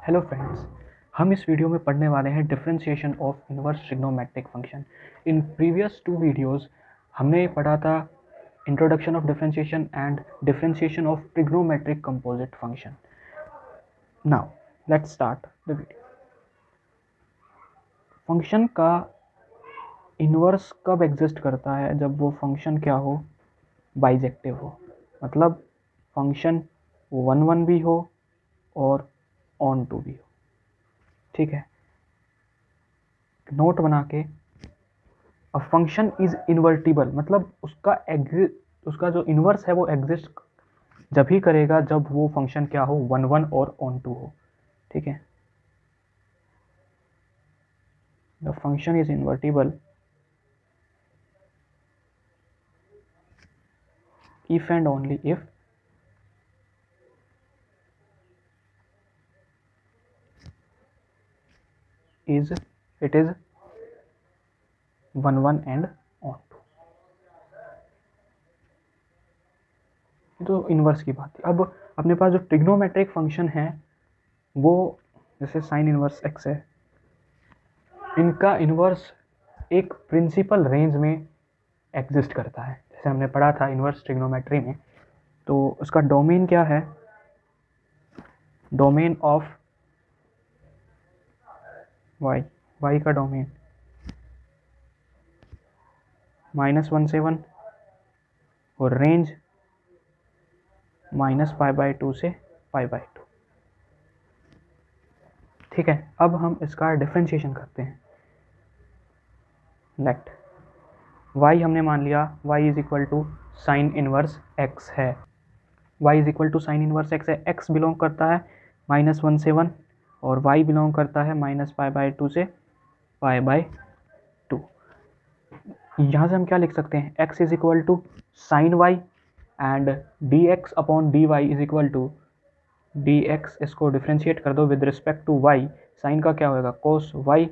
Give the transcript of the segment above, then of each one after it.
Hello friends, हम इस video में पढ़ने वाले हैं differentiation of inverse trigonometric function. In previous 2 videos हमने पढ़ा था introduction of differentiation and differentiation of trigonometric composite function. Now let's start the video. Function का इनवर्स कब एग्जिस्ट करता है? जब वो फंक्शन क्या हो, बाइजेक्टिव हो, मतलब फंक्शन 1 भी हो और ऑन टू भी हो। ठीक है, नोट बना के, अ फंक्शन इज इन्वर्टिबल, मतलब उसका जो इन्वर्स है वो एग्जिस्ट जब ही करेगा जब वो फंक्शन क्या हो, 1 और ऑन टू हो। ठीक है, the function is invertible if and only if it is 1 and on to। ये तो इन्वर्स की बात थी। अब अपने पास जो ट्रिग्नोमेट्रिक फंक्शन है वो जैसे साइन इन्वर्स एक्स है, इनका इन्वर्स एक प्रिंसिपल रेंज में एग्जिस्ट करता है। जैसे हमने पढ़ा था इन्वर्स ट्रिग्नोमेट्री में, तो उसका डोमेन क्या है? डोमेन ऑफ y का डोमेन -1 से 1 और रेंज -π/2 से π/2। ठीक है, अब हम इसका डिफरेंशिएशन करते हैं। लेट y हमने मान लिया y is equal to sine inverse x है। y is equal to sine inverse x है। x बिलोंग करता है -1 से 1 और y बिलोंग करता है -π/2 से π/2। यहाँ से हम क्या लिख सकते हैं? x is equal to sine y and dx upon dy is equal to dx, इसको डिफ्रेंशिएट कर दो with respect to y, sine का क्या होगा? Cos y।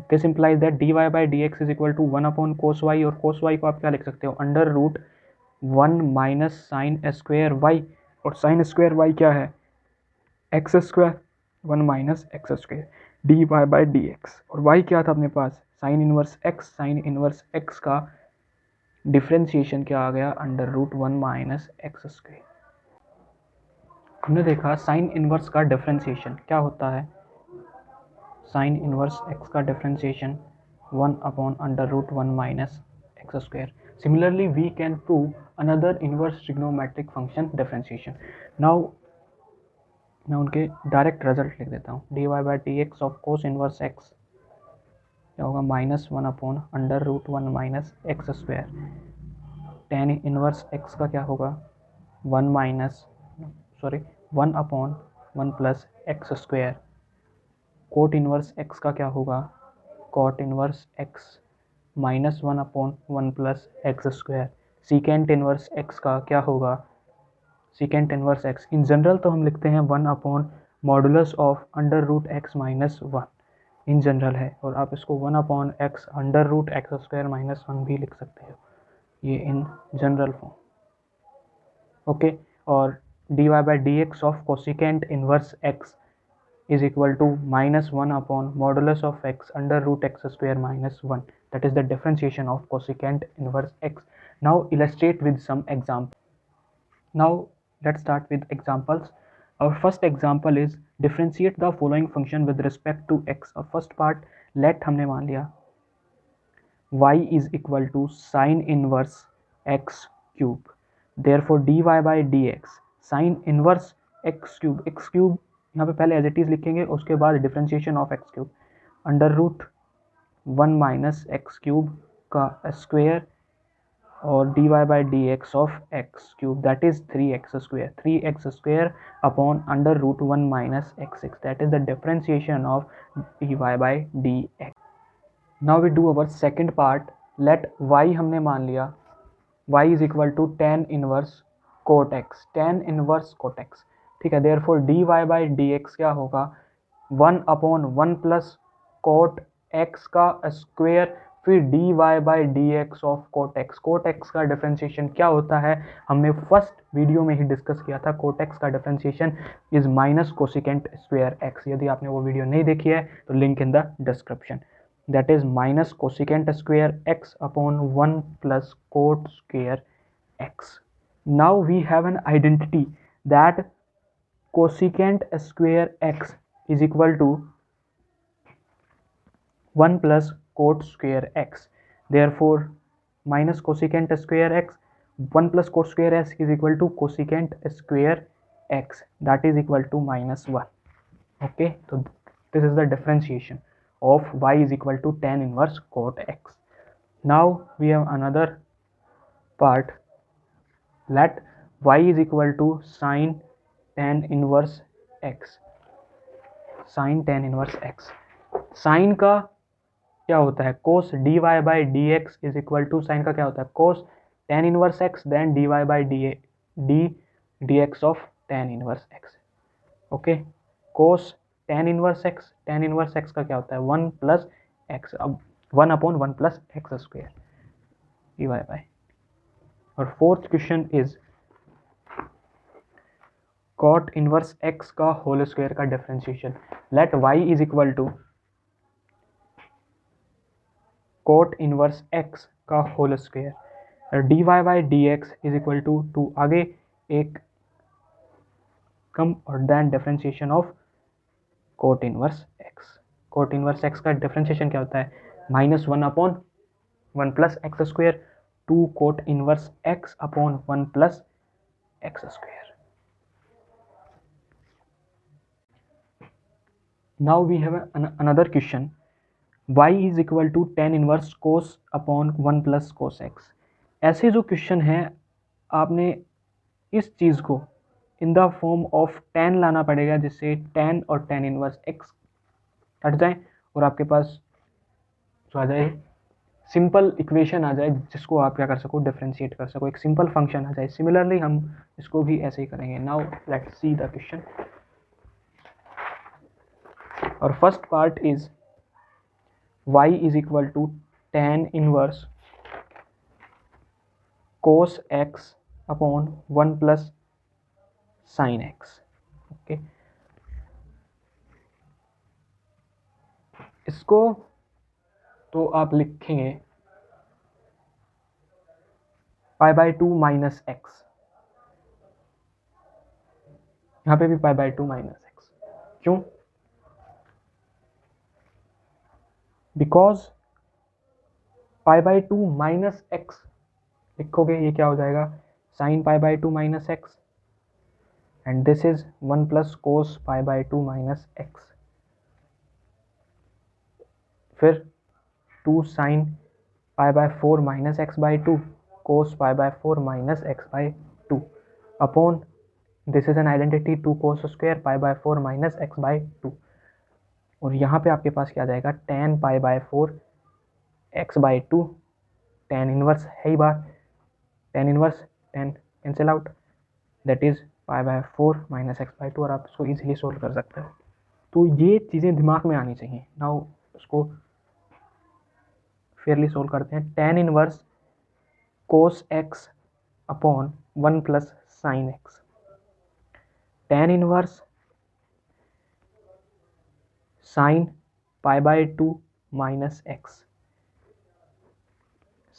This implies that dy by dx is equal to 1 upon cos y, और कोस y को आप क्या लिख सकते हो? √1 माइनस साइन स्क्वेयर y, और साइन स्क्वेयर y क्या है? X square, 1 minus x square dy by dx, और y क्या था अपने पास? Sine inverse x। Sine inverse x का डिफ्रेंशिएशन क्या आ गया? √1 माइनस एक्स स्क्वेयर। हमने देखा साइन इनवर्स का डिफरेंशिएशन क्या होता है। साइन इनवर्स x का differentiation 1 upon √1 minus x square. Similarly we can prove another inverse trigonometric function differentiation. Now मैं उनके डायरेक्ट रिजल्ट लिख देता हूँ। dy by dx of cos inverse x क्या होगा? -1 upon √1 minus x square. Tan inverse x का क्या होगा? 1 upon 1 plus x square. Cot inverse x का क्या होगा? Cot inverse x -1 upon 1 plus x square. Secant inverse x का क्या होगा? Secant inverse x in general तो हम लिखते हैं 1 upon modulus of √x minus 1, in general है, और आप इसको 1 upon x √x square minus 1 भी लिख सकते हो, ये इन जनरल फॉर्म। ओके, और dy by dx of cosecant inverse x is equal to -1 upon modulus of x √x square minus 1. That is the differentiation of cosecant inverse x. Now illustrate with some example. Now let's start with examples. Our first example is differentiate the following function with respect to x. Our first part, let हमने मान लिया y is equal to sin inverse x cube. Therefore dy by dx sin inverse x cube यहाँ पे पहले as it is लिखेंगे, उसके बाद differentiation of x cube √1 minus x cube का स्क्वायर और dy by dx of x cube that is 3x square, 3x square upon √1 minus x6, that is the differentiation of dy by dx। Now we do our second part. Let y हमने मान लिया y is equal to tan inverse cot x, tan inverse cot x। ठीक है, therefore dy by dx क्या होगा? 1 upon 1 plus cot x का square फिर d y by d x of cot x. Cot x का differentiation क्या होता है, हमने फर्स्ट वीडियो में ही डिस्कस किया था। कोट एक्स का differentiation is minus cosecant square x. यदि आपने वो वीडियो नहीं देखी है तो link in the description. That is minus cosecant square x upon 1 plus cot square x. Now we have an identity that cosecant square x is equal to 1 plus cot square x. Therefore, minus cosecant square x, 1 plus cot square x is equal to cosecant square x, that is equal to minus 1. Okay, so this is the differentiation of y is equal to tan inverse cot x. Now we have another part. Let y is equal to sin tan inverse x. sin tan inverse x, sine का क्या होता है, cos d y by d x is equal to, sine का क्या होता है, cos tan inverse x then d y by d x of tan inverse x. Okay, cos tan inverse x का क्या होता है, 1 प्लस एक्स, अब 1 upon 1 plus x square d y by. और fourth question is cot inverse x का whole square का differentiation. Let y is equal to cot inverse x का whole square, d y by d x is equal to आगे एक कम और then differentiation of cot inverse x. Cot inverse x का differentiation क्या होता है, minus 1 upon 1 plus x square, 2 cot inverse x upon 1 plus x square. Now we have another question, y is equal to tan inverse cos upon 1 plus cos x. ऐसे जो question है आपने इस चीज़ को in the form of ten लाना पड़ेगा, जिससे ten और टेन इनवर्स एक्स हट जाए और आपके पास जो आ जाए सिंपल इक्वेशन आ जाए, जिसको आप क्या कर सको, डिफ्रेंशिएट कर सको, एक सिंपल फंक्शन आ जाए। सिमिलरली हम इसको भी ऐसे ही करेंगे। Now let's see the question. और first part is y is equal to tan inverse cos x upon 1 plus sin x। Okay, इसको तो आप लिखेंगे पाई बाई 2 माइनस एक्स, यहाँ पे भी पाई बाई 2 माइनस एक्स। क्यों, because pi by 2 minus x लिखोगे ये क्या हो जाएगा, sine pi by 2 minus x, and this is 1 plus cos pi by 2 minus x. फिर 2 sign pi by 4 minus x by 2 cos pi by 4 minus x by 2 upon, this is an identity 2 cos square pi by 4 minus x by 2। और यहाँ पे आपके पास क्या जाएगा, tan pi by 4 x by 2, tan inverse है ही बार, tan inverse tan cancel out, that is pi by 4 minus x by 2, और आप इसको इजीली सोल्व कर सकते हो। तो ये चीज़ें दिमाग में आनी चाहिए। नाउ उसको फेयरली सोल्व करते हैं। Tan inverse cos x upon 1 plus sine x, tan inverse sine pi by 2 minus x,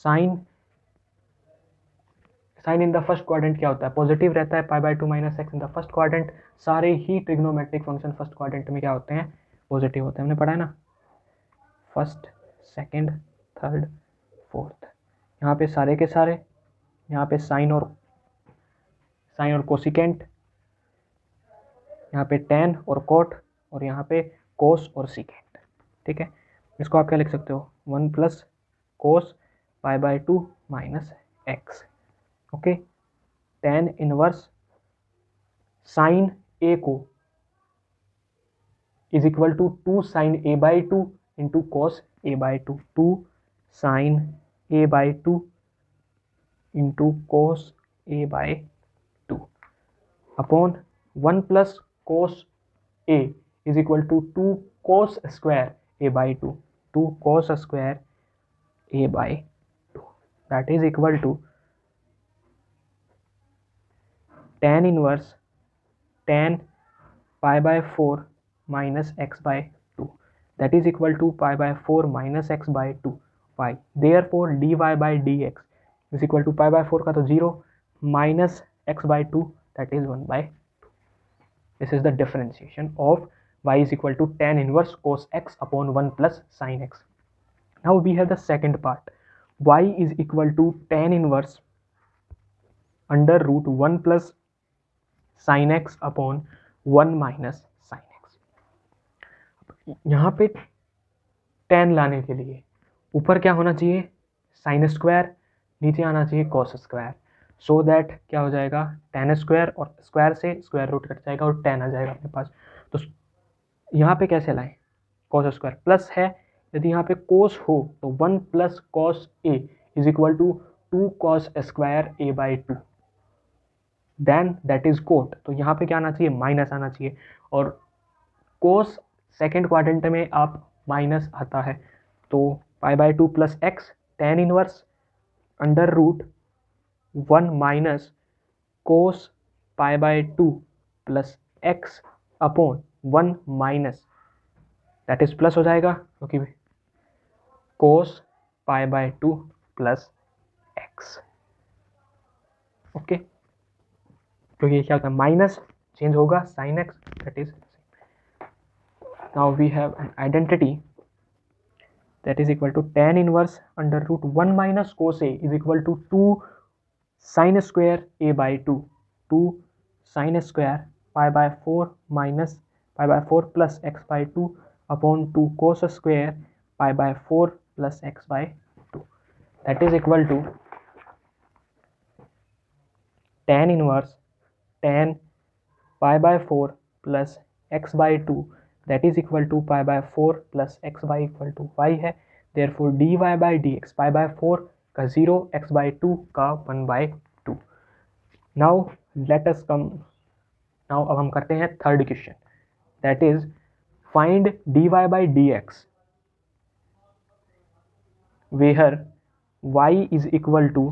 sine in the first quadrant क्या होता है, पॉजिटिव रहता है, pi by 2 minus x in the first quadrant. सारे ही trigonometric function first quadrant में क्या होते हैं, पॉजिटिव होते हैं, हमने पढ़ा है ना, फर्स्ट सेकंड थर्ड फोर्थ। यहाँ पे सारे के सारे, यहाँ पे साइन और कोसिकेंट, यहाँ पे टेन और कोट, और यहाँ पे कोस और सीकेंट। ठीक है, इसको आप क्या लिख सकते हो, 1 plus cos pi by 2 minus x. Okay, tan inverse sine A को is equal to 2 sine A by 2 into cos A by 2, 2 sine A by 2 into cos A by 2 upon 1 plus cos A is equal to 2 cos square A by 2, 2 cos square a by 2, that is equal to tan inverse tan pi by 4 minus x by 2, that is equal to pi by 4 minus x by 2 y. Therefore dy by dx is equal to pi by 4 का तो 0 minus x by 2 that is 1 by 2. This is the differentiation of y is equal to tan inverse cos x upon 1 plus sin x. Now we have the second part. Y is equal to tan inverse under root 1 plus sin x upon 1 minus sin x. यहाँ पे tan लाने के लिए ऊपर क्या होना चाहिए, sin square, नीचे आना चाहिए cos स्क्वायर, सो दैट क्या हो जाएगा tan स्क्वायर और स्क्वायर से स्क्वायर रूट कट जाएगा और tan आ जाएगा अपने पास. तो यहाँ पे कैसे लाएं, cos स्क्वायर प्लस है, यदि यहाँ पे cos हो तो 1 plus cos a is equal to 2 cos square a by 2, then that is cot. तो यहाँ पे क्या आना चाहिए, माइनस आना चाहिए, और कोस सेकेंड क्वाड्रेंट में आप माइनस आता है, तो pi by 2 plus x tan inverse under root 1 minus cos pi by 2 plus x upon 1 minus, that is plus हो जाएगा क्योंकि cos pi by 2 plus x. Okay, क्योंकि ये क्या होता है माइनस चेंज होगा sine x, that is. Now we have an identity that is equal to tan inverse under root 1 minus cos a is equal to 2 sin square a by 2, 2 sin square pi by 4 minus pi by 4 plus x by 2 upon 2 cos square pi by 4 plus x by 2, that is equal to tan inverse tan pi by 4 plus x by 2 that is equal to pi by 4 plus x by equal to y है. Therefore dy by dx pi by 4 का 0, x by 2 का 1 by 2. Now let us come, now अब हम करते हैं third question, that is find dy by dx where y is equal to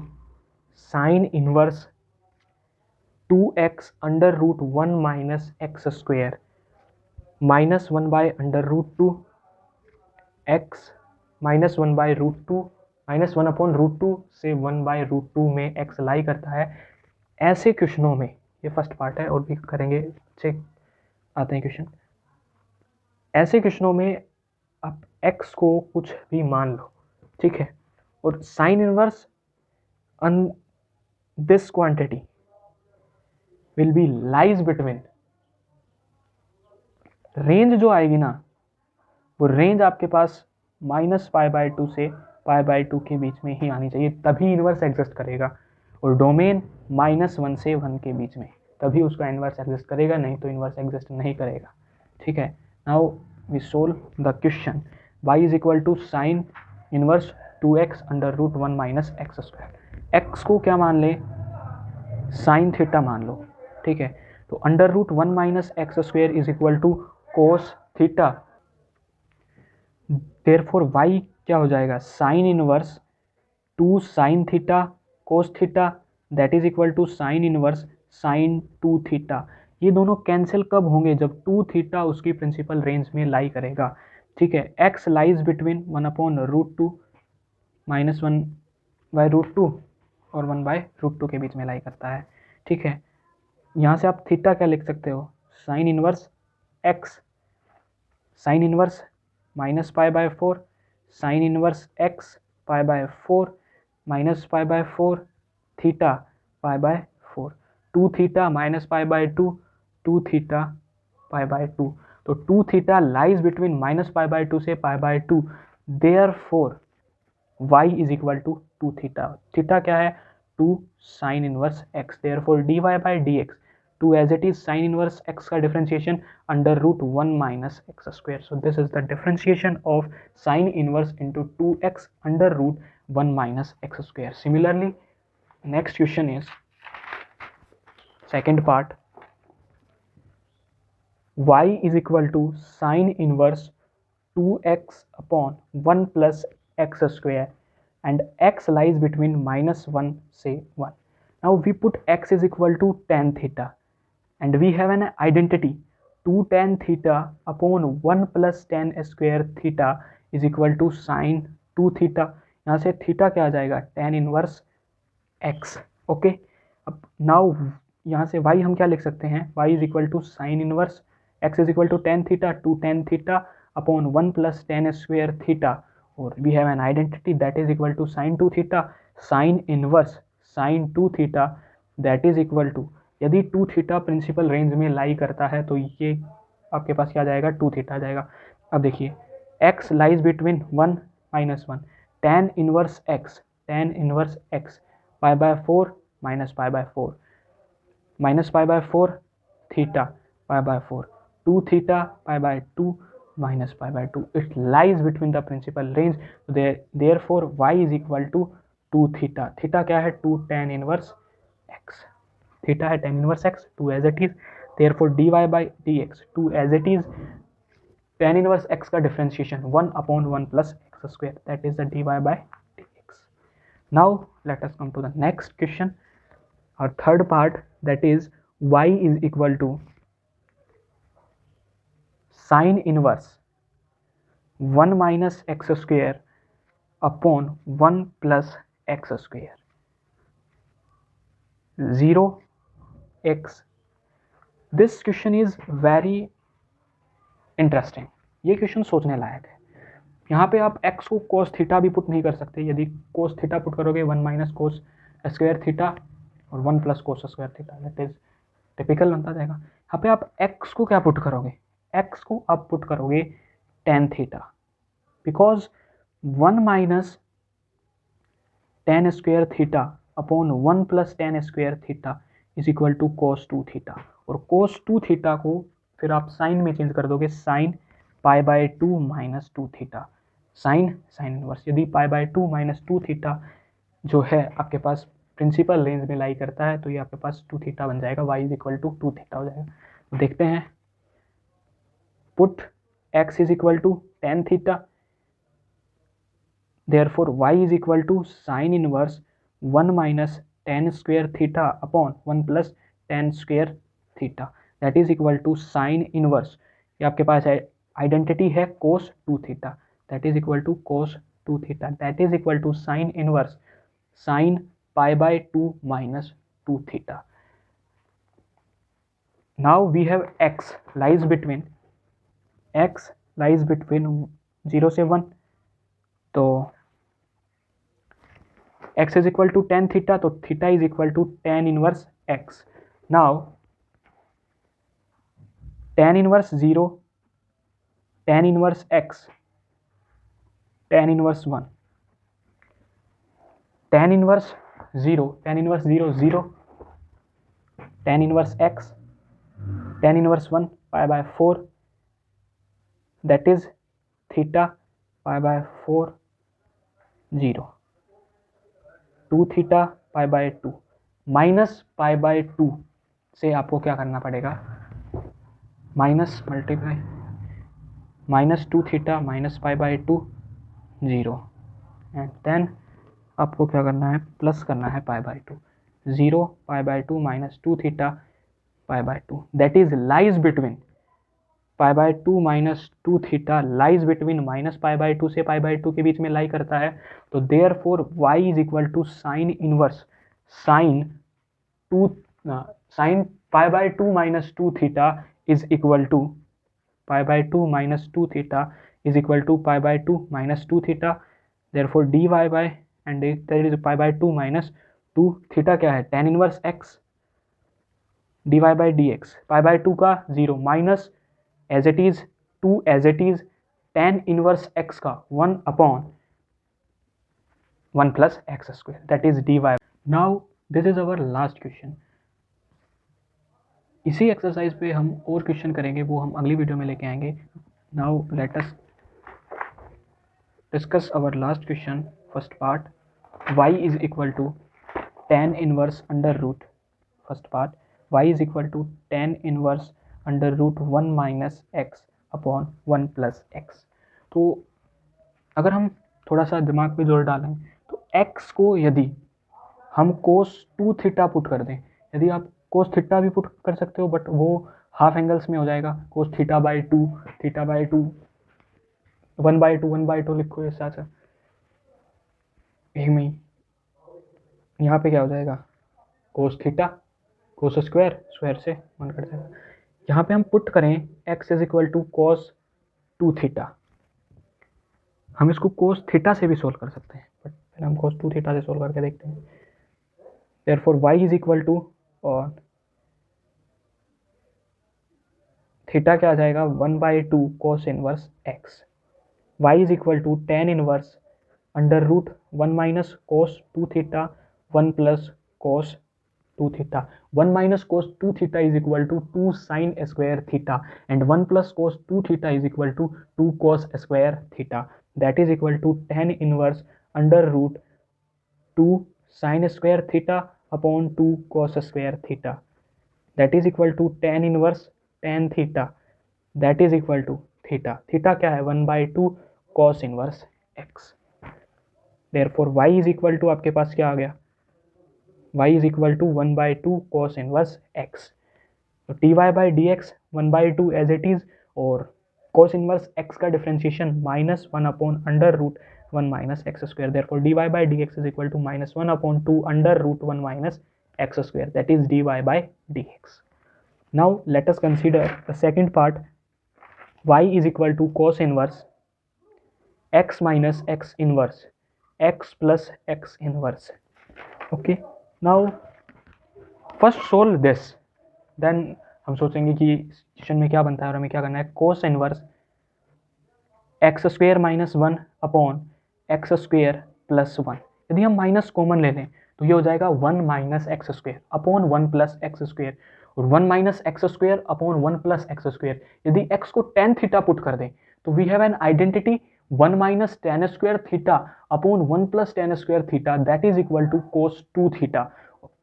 sin inverse 2x under root 1 minus x square minus 1 by under root 2 x minus 1 by root 2 minus 1 upon root 2 से 1 by root 2 में x लाई करता है. ऐसे क्वेश्चनों में, ये first part है और भी करेंगे, अच्छे आते हैं क्वेश्चन. ऐसे क्वेश्चनों में आप x को कुछ भी मान लो, ठीक है, और sine inverse on this quantity will be lies between, range जो आएगी ना वो रेंज आपके पास माइनस पाई बाई 2 से पाई बाई 2 के बीच में ही आनी चाहिए, तभी इन्वर्स एग्जिस्ट करेगा, और डोमेन -1 से 1 के बीच में, तभी उसका इन्वर्स एग्जिस्ट करेगा, नहीं तो इन्वर्स एग्जिस्ट नहीं करेगा. ठीक है, now we solve the question. y is equal to sine inverse 2x under root 1 minus x square. x को क्या मान ले, साइन थीटा मान लो, ठीक है, तो under root 1 minus x square is equal to cos theta. Therefore y क्या हो जाएगा, sine inverse 2 sine theta cos theta that is equal to sine inverse sine 2 theta. ये दोनों कैंसिल कब होंगे, जब 2 थीटा उसकी प्रिंसिपल रेंज में लाई करेगा. ठीक है, x lies between 1 upon root 2 minus 1 by root 2 और 1 बाई रूट 2 के बीच में लाई करता है. ठीक है, यहाँ से आप थीटा क्या लिख सकते हो, sine inverse x sine inverse minus pi by 4 sine inverse x pi by 4 minus pi by 4 theta pi by 4, 2 theta minus pi by 2 2 theta pi by 2. तो 2 theta lies between minus pi by 2 से pi by 2, therefore y is equal to 2 theta. Theta क्या है, 2 sine inverse x. Therefore dy by dx 2 as it is sin inverse x का differentiation under root 1 minus x square. So this is the differentiation of sin inverse into 2x under root 1 minus x square. Similarly, next question is second part. Y is equal to sin inverse 2x upon 1 plus x square and x lies between -1 say 1. Now we put x is equal to tan theta and we have an identity 2 tan theta upon 1 plus tan square theta is equal to sin 2 theta. यहाँ से theta क्या आ जाएगा, tan inverse x. Okay, अब now यहाँ से y हम क्या लिख सकते हैं, y is equal to sine inverse x is equal to tan theta 2 tan theta upon 1 plus tan square theta, और we have an identity that is equal to sin 2 theta sine inverse sin 2 theta that is equal to, यदि 2 theta principal range में लाई करता है तो ये आपके पास क्या आ जाएगा, 2 थीटा आ जाएगा. अब देखिए x lies between 1 -1 tan inverse x pi by 4 minus pi by 4 minus pi by 4 theta pi by 4 2 theta pi by 2 minus pi by 2. It lies between the principal range. Therefore y is equal to 2 theta. Theta क्या है, 2 tan inverse x. Theta है tan inverse x, 2 as it is. Therefore dy by dx 2 as it is. Tan inverse x का differentiation 1 upon 1 plus x square, that is the dy by dx. Now let us come to the next question, our third part, that is y is equal to sin inverse 1 minus x square upon 1 plus x square 0 x. This question is very interesting. ये question सोचने लायक है. यहाँ पे आप x को cos theta भी put नहीं कर सकते. यदि cos थीटा पुट करोगे 1 माइनस कोस स्क्वायर थीटा और 1 plus cos square theta, that is typical बनता जाएगा. यहाँ पे आप x को क्या पुट करोगे, x को आप पुट करोगे tan theta, because 1 minus tan square theta upon 1 plus tan square theta is equal to cos 2 theta, और cos 2 थीटा को फिर आप साइन में चेंज कर दोगे, sine pi by 2 minus 2 theta, sine inverse. यदि पाई बाय 2 माइनस 2 थीटा जो है आपके पास प्रिंसिपल रेंज में लाई करता है तो ये आपके पास 2 थीटा बन जाएगा, y is equal to 2 theta हो जाएगा. तो देखते हैं, put x is equal to tan theta, therefore y is equal to sin inverse 1 minus tan square theta upon 1 plus tan square theta, that is equal to sin inverse, ये आपके पास है identity है cos 2 theta, that is equal to cos 2 theta, that is equal to sin inverse sin pi by 2 minus 2 theta. Now we have x lies between 0 से 1, तो x is equal to tan theta, तो theta is equal to tan inverse x. Now tan inverse 0, tan inverse x, tan inverse 1, tan inverse 0, 0, tan inverse x, tan inverse 1 pi by 4, that is theta pi by 4 0, 2 theta pi by 2 minus pi by 2 से आपको क्या करना पड़ेगा, minus multiply minus 2 theta minus pi by 2 0, and then आपको क्या करना है, plus करना है pi by 2, 0 pi by 2 minus 2 theta pi by 2, that is lies between pi by 2 minus 2 theta lies between minus pi by 2 से pi by 2 के बीच में लाई करता है. तो therefore y is equal to sine inverse sine pi by 2 minus 2 theta is equal to pi by 2 minus 2 theta is equal to pi by 2 minus 2 theta. Therefore dy by and that is pi by 2 minus 2 theta क्या है, tan inverse x, dy by dx pi by 2 का 0 minus as it is 2 as it is tan inverse x का 1 upon 1 plus x square, that is dy. Now this is our last question. इसी exercise पे हम और question करेंगे, वो हम अगली वीडियो में लेके आएंगे. Now let us discuss our last question, first part. Y is equal to tan inverse under root, first part, y is equal to tan inverse under root 1 minus x upon 1 plus x. तो अगर हम थोड़ा सा दिमाग पे जोर डालें तो x को यदि हम cos 2 थीटा पुट कर दें, यदि आप cos थीटा भी पुट कर सकते हो बट वो हाफ एंगल्स में हो जाएगा, cos theta by two, theta by two, 1/2 लिखो इस साथ एक में ही। यहाँ पे क्या हो जाएगा, cos theta, cos square, square से 1 कट जाएगा। यहाँ पे हम पुट करें x is equal to cos 2 theta, हम इसको cos थीटा से भी सोल्व कर सकते हैं बट पहले हम cos 2 थीटा से सोल्व करके देखते हैं। Therefore y is equal to, और थीटा क्या आ जाएगा, 1/2 cos inverse x, y is equal to tan inverse under root 1 minus cos 2 theta 1 plus cos 2 theta, 1 minus cos 2 theta is equal to 2 sin square theta, and 1 plus cos 2 theta is equal to 2 cos square theta, that is equal to tan inverse under root 2 sin square theta upon 2 cos square theta, that is equal to tan inverse tan theta, that is equal to theta, theta क्या है 1/2 cos inverse x, therefore y is equal to आपके पास क्या आ गया, y is equal to 1/2 cos inverse x, तो dy by dx 1/2 as it is, और cos inverse x का differentiation -1 upon under root 1 minus x square, therefore dy by dx is equal to -1 upon 2 under root 1 minus x square, that is dy by dx. Now let us consider the second part, y is equal to cos inverse x minus x inverse x plus x inverse. Okay, now first solve this, then हम सोचेंगे कि situation में क्या बनता है और हमें क्या करना है, cos inverse x square minus 1 upon x square plus 1, यदि हम माइनस कॉमन ले लें तो ये हो जाएगा 1 minus x square upon 1 plus x square, और 1 minus x square upon 1 plus x square, यदि x को tan थीटा पुट कर दें तो we have an identity 1 minus tan square theta upon 1 plus tan square theta, that is equal to cos 2 थीटा,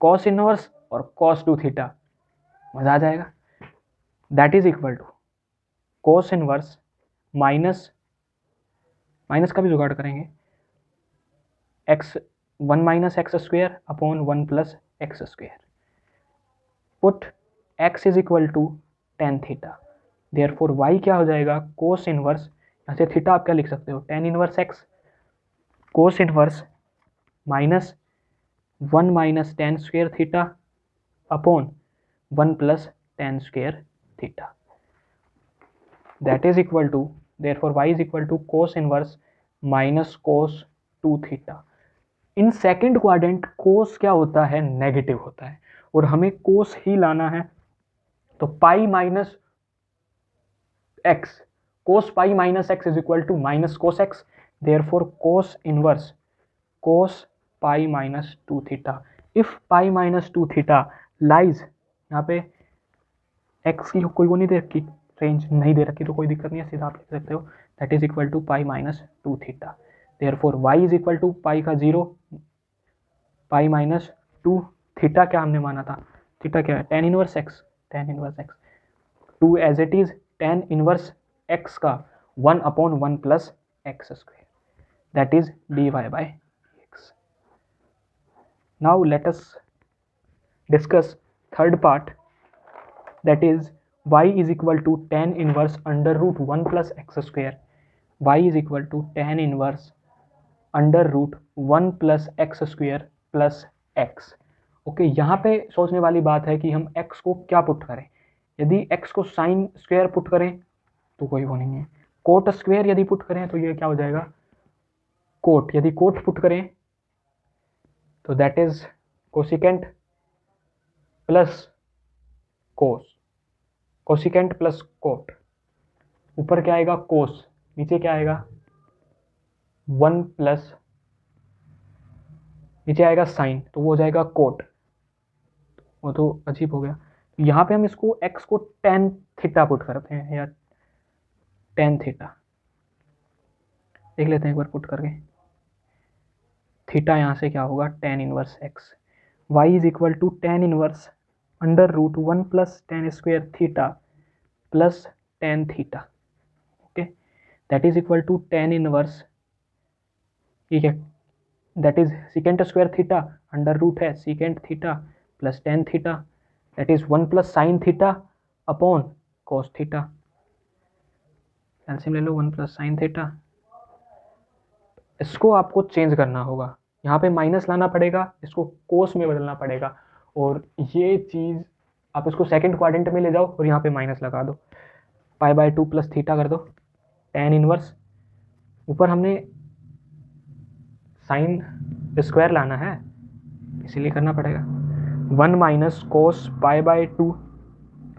cos inverse और cos 2 theta, मजा आ जाएगा, that is equal to cos inverse minus का भी जुगाड़ करेंगे, x 1 minus x square upon 1 plus x square, put x is equal to tan theta, therefore y क्या हो जाएगा, कोस इनवर्स, यहाँ से थीटा आप क्या लिख सकते हो, tan inverse x, cos inverse minus 1 minus tan square theta upon 1 plus tan square theta, that is equal to, therefore y is equal to cos inverse minus cos 2 theta. In second quadrant cos क्या होता है, negative होता है, और हमें cos ही लाना है, तो pi minus x, cos pi minus x is equal to minus cos x, therefore cos inverse cos pi minus 2 theta, if pi minus 2 theta lies, यहाँ पे x की कोई वो नहीं दे रखी, रेंज नहीं दे रखी तो कोई दिक्कत नहीं है, सीधा आप लिख सकते हो, that is equal to pi minus 2 theta, therefore y is equal to pi का 0 पाई माइनस 2 थीटा, क्या हमने माना था, थीटा क्या है, tan inverse x, tan inverse x, 2 as it is tan inverse x का 1 upon 1 plus x square, that is dy by x. Now let us discuss third part, that is y is equal to tan inverse under root 1 plus x square, y is equal to tan inverse under root 1 plus x square plus x. Okay, यहाँ पे सोचने वाली बात है कि हम x को क्या पुट करें, यदि x को साइन स्क्वायर पुट करें तो कोई वो नहीं है, कोट स्क्वायर यदि पुट करें तो ये क्या हो जाएगा, कोट, यदि कोट पुट करें तो that is cosecant plus cos, cosecant plus coat, ऊपर क्या आएगा कोस, नीचे क्या आएगा 1 प्लस, नीचे आएगा साइन तो वो हो जाएगा कोट, वो तो अजीब हो गया, यहाँ पे हम इसको x को tan थीटा पुट करते हैं, या tan थीटा देख लेते हैं एक बार पुट करके, थीटा यहाँ से क्या होगा tan inverse x, y is equal to tan inverse under root 1 plus tan square theta plus tan theta, okay, that is equal to tan inverse, ठीक है, that is secant square theta under root है secant theta plus tan theta that is 1 plus sine theta upon cos theta. LCM ले लो 1 plus sine theta. इसको आपको change करना होगा, यहाँ पे माइनस लाना पड़ेगा, इसको कोस में बदलना पड़ेगा, और ये चीज़ आप इसको सेकंड क्वाड्रेंट में ले जाओ और यहाँ पे माइनस लगा दो, पाई बाय 2 प्लस थीटा कर दो टेन इनवर्स, ऊपर हमने साइन स्क्वायर लाना है इसीलिए करना पड़ेगा 1 minus cos pi by 2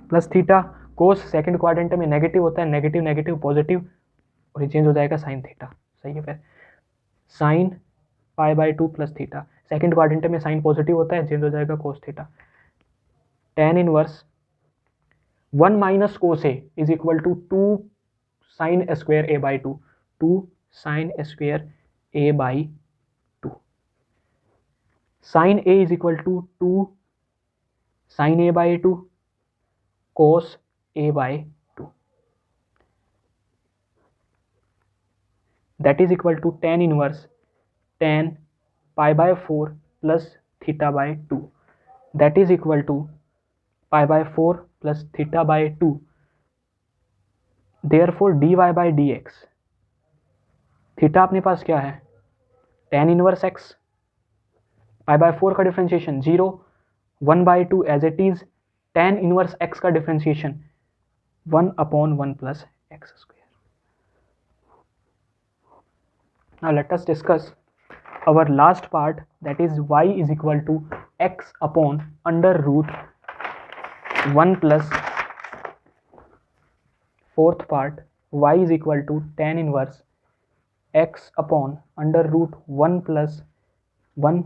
plus theta. Cos second quadrant में नेगेटिव होता है, नेगेटिव नेगेटिव पॉजिटिव, और ये चेंज हो जाएगा साइन थीटा। सही है, फिर sine pi by 2 plus theta, second quadrant में साइन पॉजिटिव होता है, चेंज हो जाएगा cos theta. Tan inverse 1 minus cos A is equal to 2 sine square A by 2, 2 sine square A by 2, sine a is equal to 2 sine A by 2 cos A by 2, that is equal to tan inverse tan pi by 4 plus theta by 2, that is equal to pi by 4 plus theta by 2, therefore d y by d x, theta अपने पास क्या है tan inverse x, pi by 4 का differentiation 0, 1 by 2 as it is, tan inverse x का differentiation 1 upon 1 plus x square. Now let us discuss our last part, that is y is equal to x upon under root 1 plus fourth part y is equal to tan inverse x upon under root 1 plus 1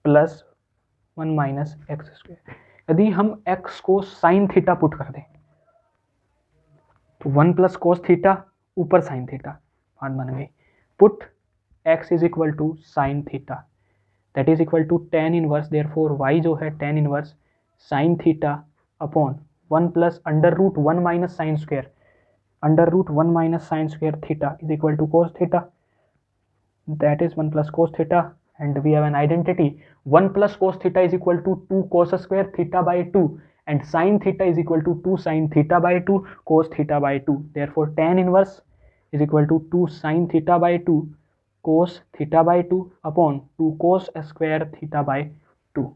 plus 1 minus x square. यदि हम x को sine theta put कर दें तो 1 plus cos theta ऊपर sine theta बात बन गई, put x is equal to sine theta that is equal to tan inverse, therefore y जो है tan inverse sine theta upon 1 plus under root 1 minus sine square, under root 1 minus sine square theta is equal to cos theta, that is 1 plus cos theta, and we have an identity 1 plus cos theta is equal to 2 cos square theta by 2 and sin theta is equal to 2 sin theta by 2 cos theta by 2, therefore tan inverse is equal to 2 sin theta by 2 cos theta by 2 upon 2 cos square theta by 2,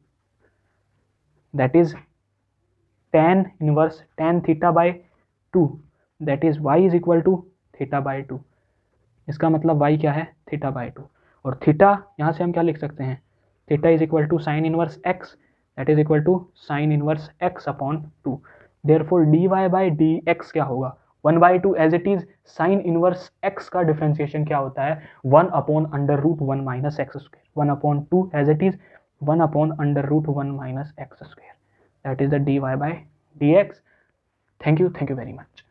that is tan inverse tan theta by 2, that is y is equal to theta by 2। इसका मतलब y क्या है theta by 2, और theta यहाँ से हम क्या लिख सकते हैं theta is equal to sine inverse x that is equal to sine inverse x upon 2, therefore d y by d x क्या होगा 1 by 2 as it is sine inverse x का डिफ्रेंशिएशन क्या होता है 1 upon under root 1 minus x square, 1 upon 2 as it is 1 upon under root 1 minus x square, that is the d y by d x. Thank you very much.